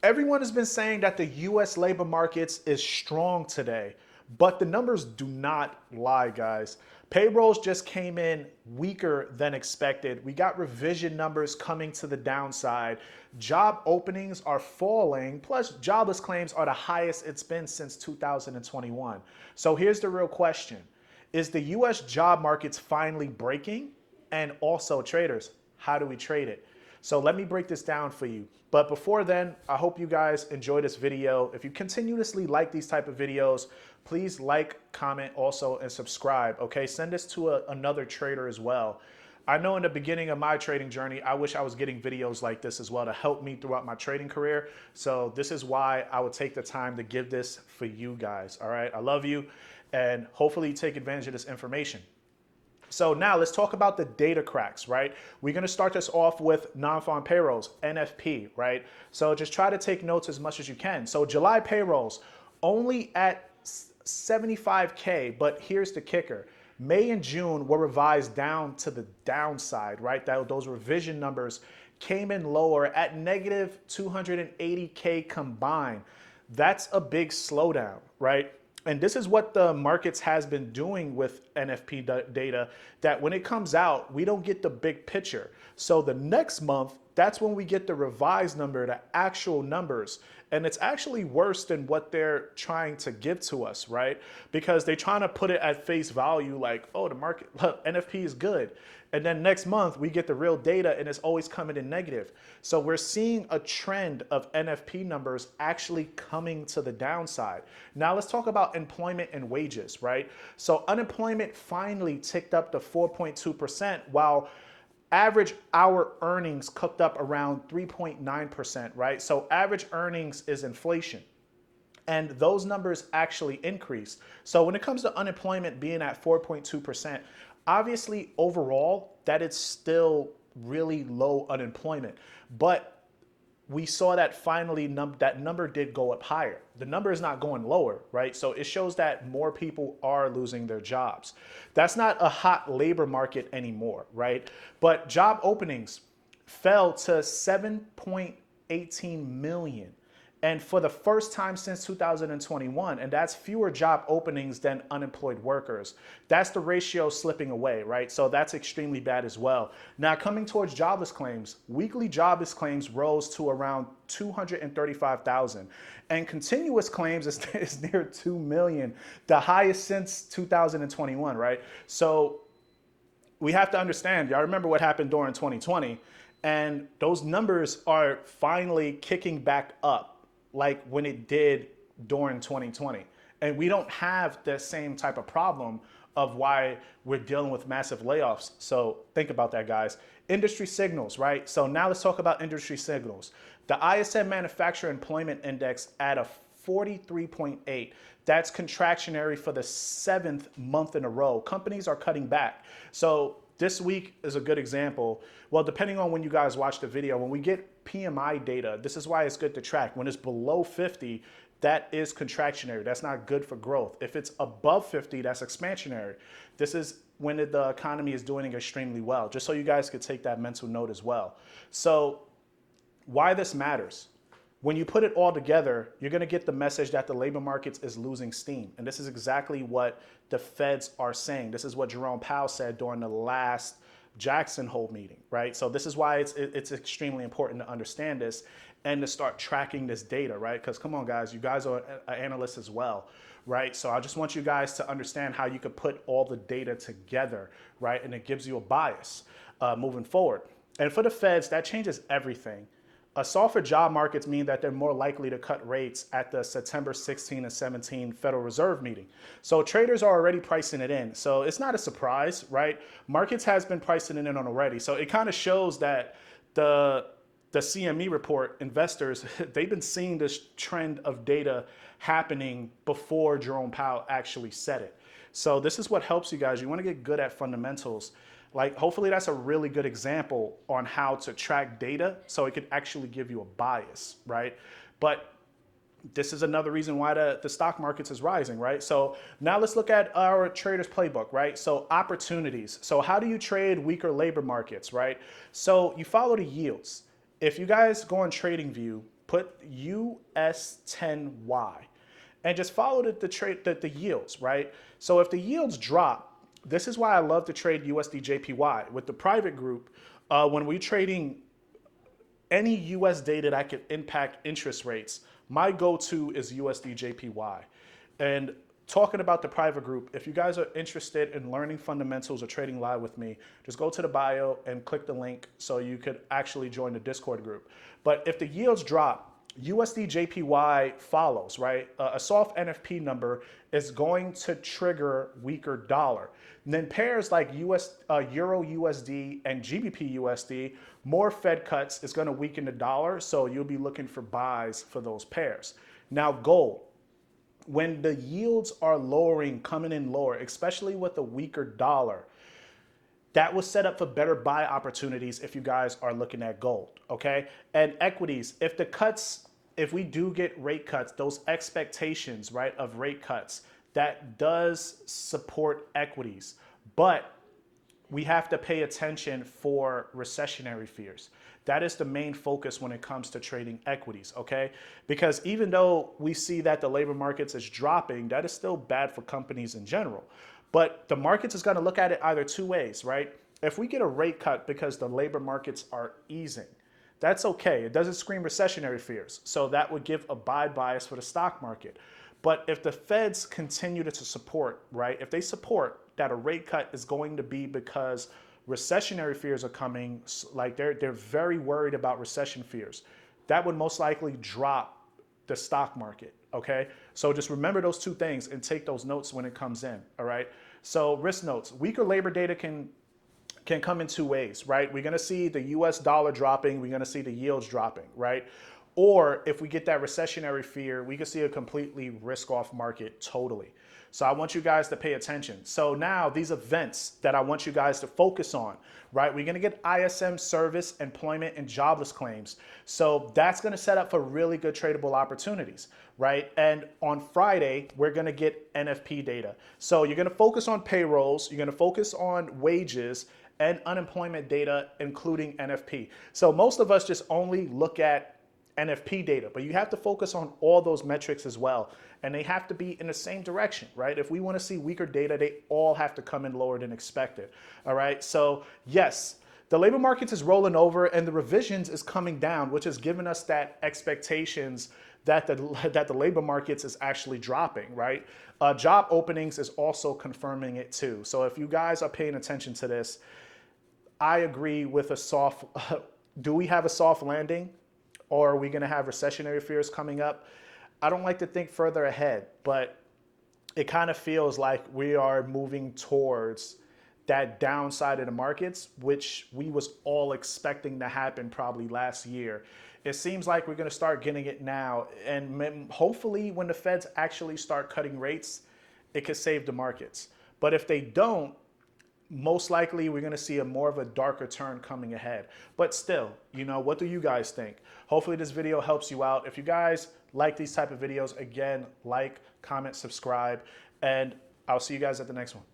Everyone has been saying that the US labor markets is strong today, but the numbers do not lie, guys. Payrolls just came in weaker than expected. We got revision numbers coming to the downside. Job openings are falling, plus jobless claims are the highest it's been since 2021. So here's the real question. Is the US job markets finally breaking? And also traders, how do we trade it? So let me break this down for you. But before then, I hope you guys enjoy this video. If you continuously like these type of videos, please like, comment also, and subscribe, okay? Send this to another trader as well. I know in the beginning of my trading journey, I wish I was getting videos like this as well to help me throughout my trading career. So this is why I would take the time to give this for you guys, all right? I love you, and hopefully you take advantage of this information. So now let's talk about the data cracks, right? We're going to start this off with non-farm payrolls, NFP, right? So just try to take notes as much as you can. So July payrolls only at 75K, but here's the kicker. May and June were revised down to the downside, right? Those revision numbers came in lower at negative 280K combined. That's a big slowdown, right? And this is what the markets has been doing with NFP data, that when it comes out, we don't get the big picture. So the next month, that's when we get the revised number, the actual numbers. And it's actually worse than what they're trying to give to us, right? Because they're trying to put it at face value like, oh, the market, look, NFP is good. And then next month we get the real data and it's always coming in negative. So we're seeing a trend of NFP numbers actually coming to the downside. Now let's talk about employment and wages, right? So unemployment finally ticked up to 4.2%, while average hour earnings cooked up around 3.9%, right? So average earnings is inflation. And those numbers actually increased. So when it comes to unemployment being at 4.2%, obviously overall that is still really low unemployment. But we saw that finally that number did go up higher. The number is not going lower, right? So it shows that more people are losing their jobs. That's not a hot labor market anymore, right? But job openings fell to 7.18 million. And for the first time since 2021, and that's fewer job openings than unemployed workers. That's the ratio slipping away, right? So that's extremely bad as well. Now coming towards jobless claims, weekly jobless claims rose to around 235,000. And continuous claims is near 2 million, the highest since 2021, right? So we have to understand, y'all remember what happened during 2020, and those numbers are finally kicking back up like when it did during 2020. And we don't have the same type of problem of why we're dealing with massive layoffs. So think about that, guys. Industry signals, right? So now let's talk about industry signals. The ISM Manufacturer Employment Index at a 43.8. That's contractionary for the 7th month in a row. Companies are cutting back. So this week is a good example. Well, depending on when you guys watch the video, when we get PMI data, this is why it's good to track. When it's below 50, that is contractionary. That's not good for growth. If it's above 50, that's expansionary. This is when the economy is doing extremely well, just so you guys could take that mental note as well. So why this matters. When you put it all together, you're going to get the message that the labor markets is losing steam. And this is exactly what the feds are saying. This is what Jerome Powell said during the last Jackson Hole meeting, right? So this is why it's extremely important to understand this and to start tracking this data, right? Because come on, guys, you guys are analysts as well, right? So I just want you guys to understand how you could put all the data together, right? And it gives you a bias moving forward. And for the feds, that changes everything. A softer job markets mean that they're more likely to cut rates at the September 16 and 17 Federal Reserve meeting. So traders are already pricing it in. So it's not a surprise, right? Markets has been pricing it in on already. So it kind of shows that the CME report, investors, they've been seeing this trend of data happening before Jerome Powell actually said it. So this is what helps you guys. You want to get good at fundamentals. Like, hopefully that's a really good example on how to track data so it could actually give you a bias, right? But this is another reason why the stock markets is rising, right? So now let's look at our trader's playbook, right? So opportunities. So how do you trade weaker labor markets, right? So you follow the yields. If you guys go on TradingView, put US10Y and just follow the yields, right? So if the yields drop, this is why I love to trade USD JPY. With the private group, when we're trading any US data that could impact interest rates, my go-to is USD JPY. And talking about the private group, if you guys are interested in learning fundamentals or trading live with me, just go to the bio and click the link so you could actually join the Discord group. But if the yields drop, USD JPY follows, right? A soft NFP number is going to trigger weaker dollar. And then pairs like Euro USD and GBP USD, more Fed cuts is going to weaken the dollar, so you'll be looking for buys for those pairs. Now gold, when the yields are lowering, coming in lower, especially with a weaker dollar, that was set up for better buy opportunities if you guys are looking at gold, okay? And equities, if we do get rate cuts, those expectations, right, of rate cuts, that does support equities. But we have to pay attention for recessionary fears. That is the main focus when it comes to trading equities, okay? Because even though we see that the labor markets is dropping, that is still bad for companies in general. But the markets is gonna look at it either two ways, right? If we get a rate cut because the labor markets are easing, that's okay. It doesn't scream recessionary fears. So that would give a buy bias for the stock market. But if the Feds continue to support, right? If they support that a rate cut is going to be because recessionary fears are coming, like they're very worried about recession fears, that would most likely drop the stock market, okay? So just remember those two things and take those notes when it comes in, all right? So risk notes, weaker labor data can come in two ways, right? We're gonna see the US dollar dropping, we're gonna see the yields dropping, right? Or if we get that recessionary fear, we can see a completely risk-off market totally. So I want you guys to pay attention. So now these events that I want you guys to focus on, right? We're gonna get ISM service, employment, and jobless claims. So that's gonna set up for really good tradable opportunities, right? And on Friday, we're gonna get NFP data. So you're gonna focus on payrolls, you're gonna focus on wages, and unemployment data, including NFP. So most of us just only look at NFP data, but you have to focus on all those metrics as well. And they have to be in the same direction, right? If we want to see weaker data, they all have to come in lower than expected. All right. So yes, the labor markets is rolling over and the revisions is coming down, which has given us that expectations that the labor markets is actually dropping, right? Job openings is also confirming it too. So if you guys are paying attention to this, I agree with a soft, do we have a soft landing? Or are we going to have recessionary fears coming up? I don't like to think further ahead, but it kind of feels like we are moving towards that downside of the markets, which we was all expecting to happen probably last year. It seems like we're going to start getting it now. And hopefully when the Feds actually start cutting rates, it could save the markets. But if they don't, most likely we're going to see more of a darker turn coming ahead. But still, you know, what do you guys think? Hopefully this video helps you out. If you guys like these type of videos, again, like, comment, subscribe, and I'll see you guys at the next one.